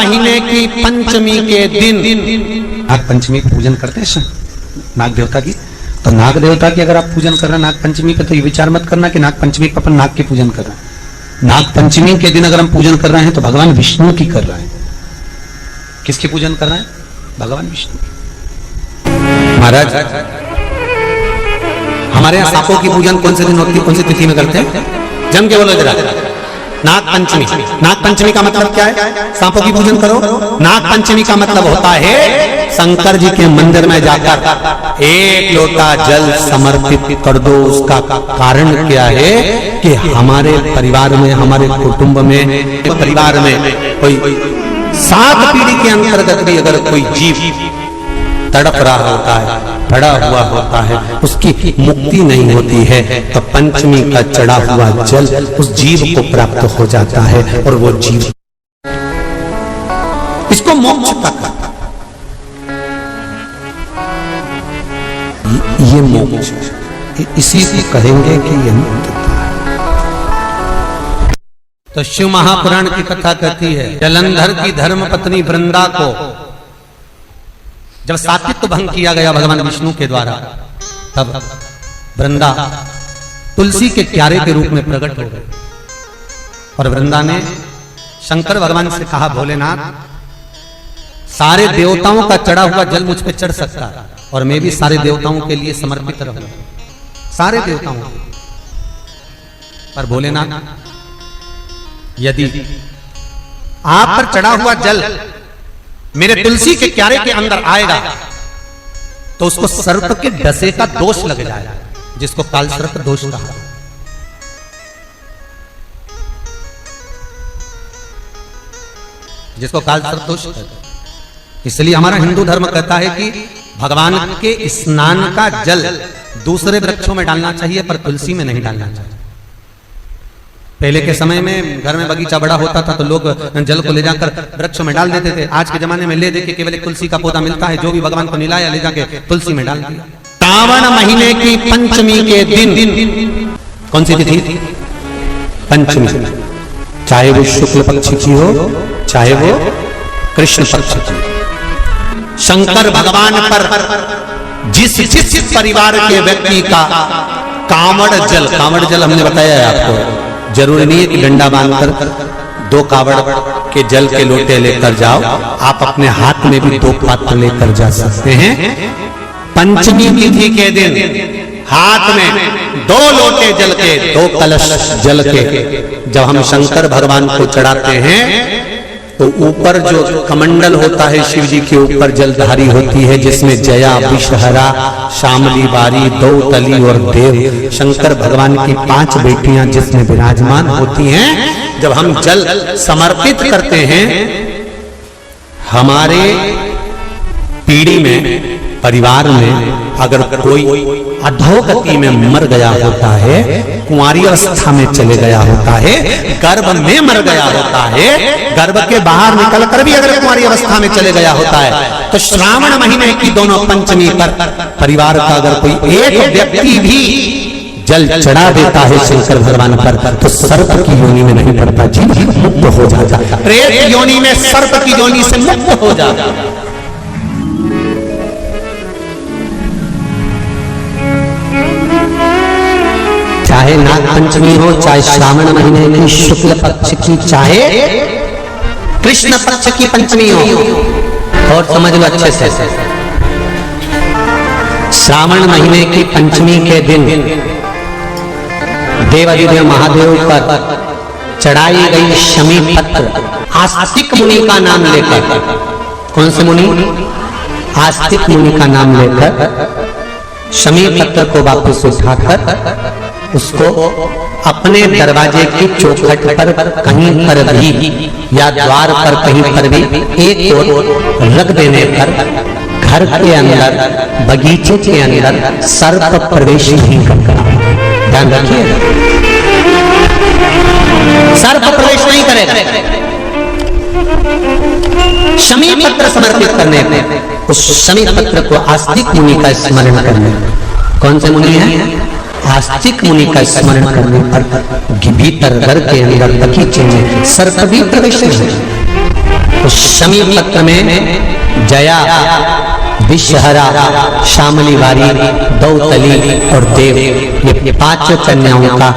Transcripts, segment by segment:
महीने की पंचमी के दिन, नाग पंचमी पूजन करते हैं नाग देवता की। तो नाग देवता की अगर आप पूजन कर रहे हैं नाग पंचमी पे, तो ये विचार मत करना कि नाग पंचमी पे अपन नाग की पूजन कर रहे हैं। नाग पंचमी के दिन अगर हम पूजन कर रहे हैं तो भगवान विष्णु की कर रहे हैं। किसकी पूजन कर रहे हैं? भगवान विष्णु की। महाराज, हमारे यहाँ सांपों की पूजन कौन से दिन होती है, कौन सी तिथि में करते हैं? जम के बोलो जरा। नाग पंचमी। नाग पंचमी का मतलब क्या है? सांपों की पूजन करो। नाग पंचमी का मतलब होता है शंकर जी के मंदिर में जाकर एक लोटा जल समर्पित कर दो। उसका कारण क्या है कि हमारे परिवार में, हमारे कुटुंब में, परिवार में कोई 7 पीढ़ी के अंतर्गत भी अगर कोई जीव तड़प रहा होता है, पड़ा हुआ होता है, उसकी मुक्ति नहीं होती है, तो पंचमी का चढ़ा हुआ जल उस जीव को प्राप्त हो जाता है और वो जीव इसको मोक्ष तक, ये मोक्ष इसी को कहेंगे कि ये मुक्तता है। तो शिव महापुराण की कथा कहती है, जलंधर की धर्म पत्नी वृंदा को जब सात्वित्व भंग किया गया भगवान विष्णु के द्वारा, तब वृंदा तुलसी के क्यारे के रूप में प्रकट हो गए और वृंदा ने शंकर भगवान से कहा, भोलेनाथ, सारे देवताओं का चढ़ा हुआ जल मुझ पे चढ़ सकता है और मैं भी सारे देवताओं के लिए समर्पित रहूंगा, सारे देवताओं। पर भोलेनाथ, यदि आप पर चढ़ा हुआ जल मेरे तुलसी के क्यारे के अंदर आएगा तो उसको सर्प के डसे का दोष लग जाएगा, जिसको काल सर्प दोष कहा। जिसको काल सर्प दोष कहते हैं। इसलिए हमारा हिंदू धर्म कहता है कि भगवान के स्नान का जल दूसरे वृक्षों में डालना चाहिए, पर तुलसी में नहीं डालना चाहिए। पहले के समय में घर में बगीचा बड़ा होता था तो लोग जल को ले जाकर वृक्ष में डाल देते थे। आज के जमाने में ले देके केवल एक तुलसी का पौधा मिलता है, जो भी भगवान को निलाया ले जाके तुलसी में डाल दिया। श्रावण महीने की पंचमी के दिन, कौन सी तिथि? पंचमी। चाहे वो शुक्ल पक्ष की हो, चाहे वो कृष्ण पक्ष की। शंकर भगवान पर जिस परिवार के व्यक्ति का कांवड़ जल हमने बताया है आपको, जरूरी नहीं है कि डंडा बांधकर 2 कावड़ के जल के लोटे लेकर जाओ, आप अपने हाथ में भी 2 पात्र लेकर जा सकते हैं। पंचमी तिथि के दिन हाथ में 2 लोटे जल के, 2 कलश जल के जब हम शंकर भगवान को चढ़ाते हैं तो ऊपर जो कमंडल होता है शिव जी के ऊपर जलधारी होती है, जिसमें जया, विषहरा, शामली, बारी, दौतली और देव, शंकर भगवान की 5 बेटियां जिसमें विराजमान होती हैं। जब हम जल समर्पित करते हैं, हमारे पीढ़ी में, परिवार में अगर कोई अधोगति में मर गया होता है, कुंवारी अवस्था में चले गया होता है, गर्भ में मर गया होता है, गर्भ के बाहर निकल कर भी अगर कुंवारी अवस्था में चले गया होता है, तो श्रावण महीने की दोनों पंचमी पर परिवार का अगर कोई एक व्यक्ति भी जल चढ़ा देता है शंकर भगवान पर, तो सर्प की योनि में नहीं पड़ता, जी मुक्त हो जाता, प्रेत योनि में सर्प की योनि से मुक्त हो जाता। चाहे नाग पंचमी हो, चाहे श्रावण महीने की शुक्ल पक्ष की, चाहे कृष्ण पक्ष की पंचमी हो, और समझ लो अच्छे से, श्रावण महीने की पंचमी के दिन देवाधिदेव महादेव पर चढ़ाई गई शमी पत्र आस्तिक मुनि का नाम लेकर, कौन से मुनि? आस्तिक मुनि का नाम लेकर शमी पत्र को वापस उठाकर उसको अपने दरवाजे की चौखट पर कहीं पर भी या द्वार पर कहीं पर भी एक ओर रख देने पर घर के अंदर, बगीचे के अंदर सर्प प्रवेश नहीं करता। ध्यान रखिए, सर्प प्रवेश नहीं करेगा। शमी पत्र समर्पित करने पर उस शमी पत्र को आस्तिक मुनि का स्मरण करने, कौन से मुनि है? आस्तिक मुनि का स्मरण करने पर भीतर घर के अंदर बगीचे में सर्प भी प्रवेश नहीं। उस शमी पत्र में जया, विषहरा, श्यामली वारी, दौतली और देव, ये पांचों कन्याओं का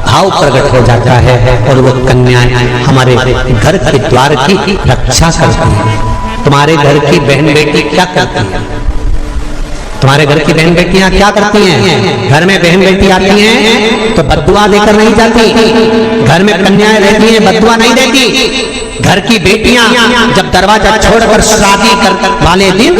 भाव प्रकट हो जाता है और वो कन्याएं हमारे घर के द्वार की रक्षा करती हैं। तुम्हारे घर की बहन बेटी क्या करती है? तुम्हारे घर की बहन बेटियां क्या करती हैं? घर में बहन बेटी आती हैं तो बद्दुआ देकर नहीं जाती। घर में कन्याएं रहती हैं, बद्दुआ नहीं देती। घर की बेटियां जब दरवाजा छोड़कर शादी कर वाले दिन,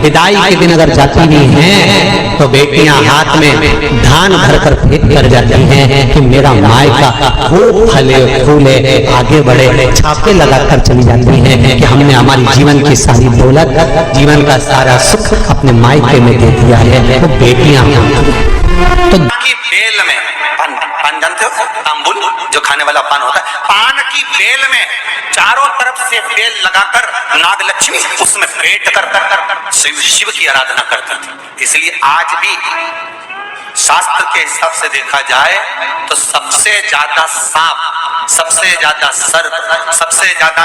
विदाई के दिन अगर जाती भी हैं तो बेटियां हाथ में धान भरकर फेंक कर जाती हैं कि मेरा मायका खूब फले फूले आगे बढ़े। छापे लगाकर चली जाती हैं कि हमने हमारी जीवन की सारी दौलत, जीवन का सारा सुख अपने मायके में दे दिया है। तो बेटियां तो की बेल में पान जानते हो, तांबुल जो खाने वाला पान होता है, पान की बेल में चारों तरफ से बेल लगाकर नाग लक्ष्मी उसमें पेट कर शिव की आराधना करती थी। इसलिए आज भी शास्त्र के हिसाब से देखा जाए तो सबसे ज्यादा सांप, सबसे ज्यादा सर्प, सबसे ज्यादा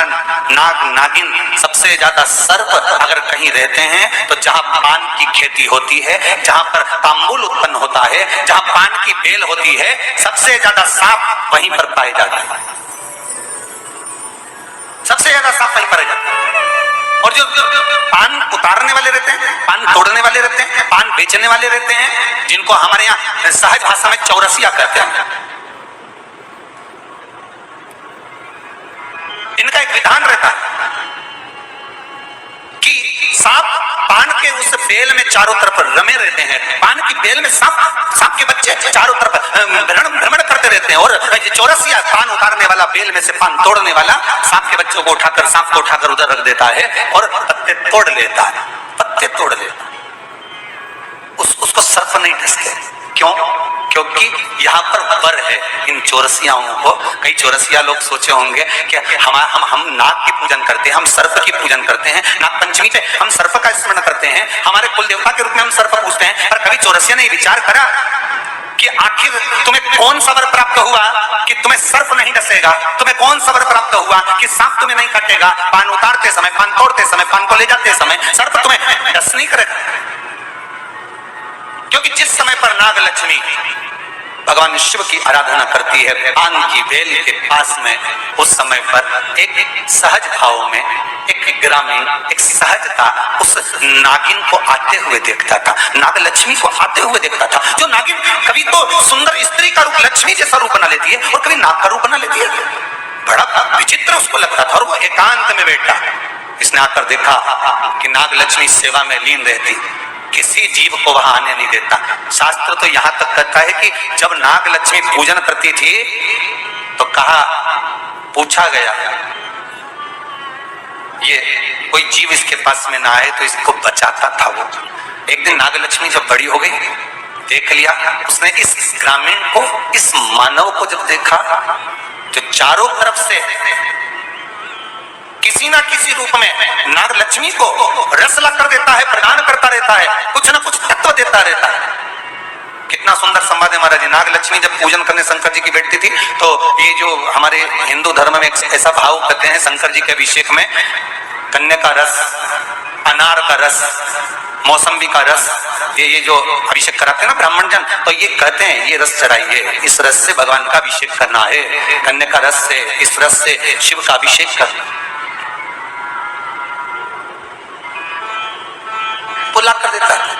नाग नागिन, सबसे ज्यादा सर्प अगर कहीं रहते हैं तो जहां पान की खेती होती है, जहां पर तांबुल उत्पन्न होता है, जहां पान की बेल होती है, सबसे ज्यादा सांप वहीं पर पाए जाते हैं। सबसे ज्यादा सांप वहीं पाए जाते हैं। और जो पान उतारने वाले रहते हैं, पान तोड़ने वाले रहते हैं, पान बेचने वाले रहते हैं, जिनको हमारे यहाँ सहज भाषा में चौरसिया कहते हैं, इनका एक विधान रहता है कि सांप पान के उस बेल में चारों तरफ रमे रहते हैं। पान की बेल में सांप के बच्चे चारों तरफ भ्रमण करते रहते हैं और चौरसिया पान उतारने वाला, बेल में से पान तोड़ने वाला सांप के बच्चों को उठाकर, सांप को उठाकर उधर रख देता है और पत्ते तोड़ लेता है, पत्ते तोड़ लेता है। उसको सर्प नहीं डसते। क्यों? क्योंकि यहाँ पर वर है इन चौरसियाओं को। कई चौरसिया लोग सोचे होंगे कि हम नाग की पूजन करते हैं, हम सर्प की पूजन करते हैं, नाग पंचमी पे हम सर्प का स्मरण करते हैं, हमारे कुल देवता के रूप में हम सर्प पूजते हैं। पर कभी चौरसिया ने विचार करा कि आखिर तुम्हें कौन सा वर प्राप्त हुआ कि तुम्हें सर्प नहीं डसेगा? तुम्हें कौन सा वर प्राप्त हुआ कि सांप तुम्हें नहीं काटेगा? पान उतारते समय, पान तोड़ते समय, पान को ले जाते समय सर्प तुम्हें डस नहीं करेगा। क्योंकि जिस समय पर नाग लक्ष्मी भगवान शिव की आराधना करती है पान की बेल के पास में, उस समय पर एक सहज भाव में एक ग्रामीण, एक सहजता उस नागिन को आते हुए देखता था, नाग लक्ष्मी को आते हुए देखता था। जो नागिन कभी तो सुंदर स्त्री का रूप, लक्ष्मी जैसा रूप बना लेती है और कभी नाग का रूप बना लेती है। बड़ा विचित्र उसको लगता था और वो एकांत में बैठा, इसने आकर देखा कि नाग लक्ष्मी सेवा में लीन रहती, किसी जीव को वहां आने नहीं देता। शास्त्र तो यहां तक कहता है कि जब नाग लक्ष्मी पूजन करती थी तो कहा, पूछा गया ये कोई जीव इसके पास में ना आए तो इसको बचाता था वो। एक दिन नाग लक्ष्मी जब बड़ी हो गई, देख लिया उसने इस ग्रामीण को, इस मानव को जब देखा जो चारों तरफ से किसी ना किसी रूप में नाग लक्ष्मी को रस ला कर देता है, प्रदान करता रहता है, कुछ ना कुछ तत्व देता रहता है। कितना सुंदर संवाद है महाराज जी। नाग लक्ष्मी जब पूजन करने शंकर जी की बैठती थी तो ये जो हमारे हिंदू धर्म में ऐसा भाव कहते हैं, शंकर जी के अभिषेक में कन्या का रस, अनार का रस, मौसम्बी का रस, ये जो अभिषेक कराते हैं ना ब्राह्मण जन, तो ये कहते हैं ये रस चढ़ाइए, इस रस से भगवान का अभिषेक करना है, कन्या का रस से, इस रस से शिव का अभिषेक करना। ला कर देता है,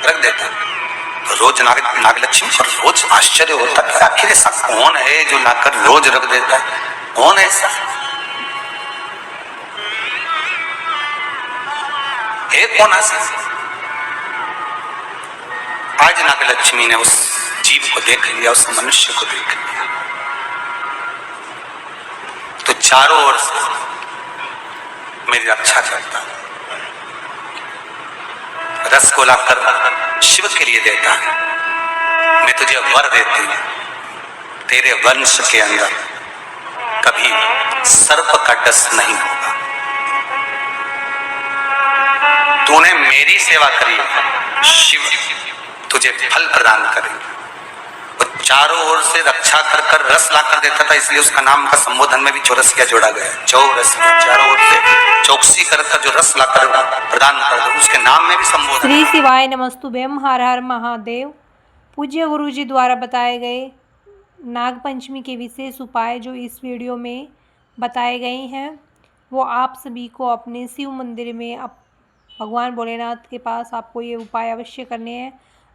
रख देता है। रोज नाग लक्ष्मी को रोज आश्चर्य होता है, आखिर ऐसा कौन है जो लाकर रोज रख देता है? कौन है ऐसा? है कौन ऐसा? आज नाग लक्ष्मी ने उस जीव को देख लिया, उस मनुष्य को देख लिया, तो चारों ओर से मेरी रक्षा करता है, रस को लाकर शिव के लिए देता है। मैं तुझे वर देती हूं, तेरे वंश के अंदर कभी सर्प का डस नहीं होगा। तूने मेरी सेवा करी, शिव तुझे फल प्रदान करेंगे। वो चारों ओर से रक्षा कर रस ला कर देता था, इसलिए उसका नाम का संबोधन में भी चौरसिया जोड़ा गया। चौरसिया, चारों ओर से चौकसी कर जो रस लाकर प्रदान कर दो, उसके नाम में भी संबोधन। श्री शिवाय नमस्तुभ्यम, हर हर महादेव। पूज्य गुरु जी द्वारा बताए गए नागपंचमी के विशेष उपाय जो इस वीडियो में बताए गए हैं वो आप सभी को अपने शिव मंदिर में भगवान भोलेनाथ के पास आपको ये उपाय अवश्य करने हैं।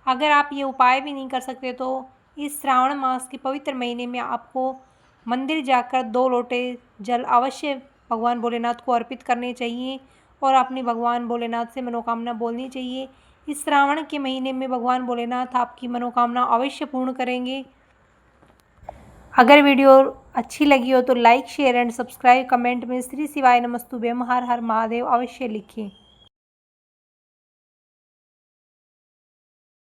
अगर आप ये उपाय भी नहीं कर सकते तो इस श्रावण मास के पवित्र महीने में आपको मंदिर जाकर 2 लोटे जल अवश्य भगवान भोलेनाथ को अर्पित करने चाहिए और अपने भगवान भोलेनाथ से मनोकामना बोलनी चाहिए। इस श्रावण के महीने में भगवान भोलेनाथ आपकी मनोकामना अवश्य पूर्ण करेंगे। अगर वीडियो अच्छी लगी हो तो like, share and subscribe, comment में श्री शिवाय नमस्तुभ्यम, हर हर महादेव अवश्य लिखें।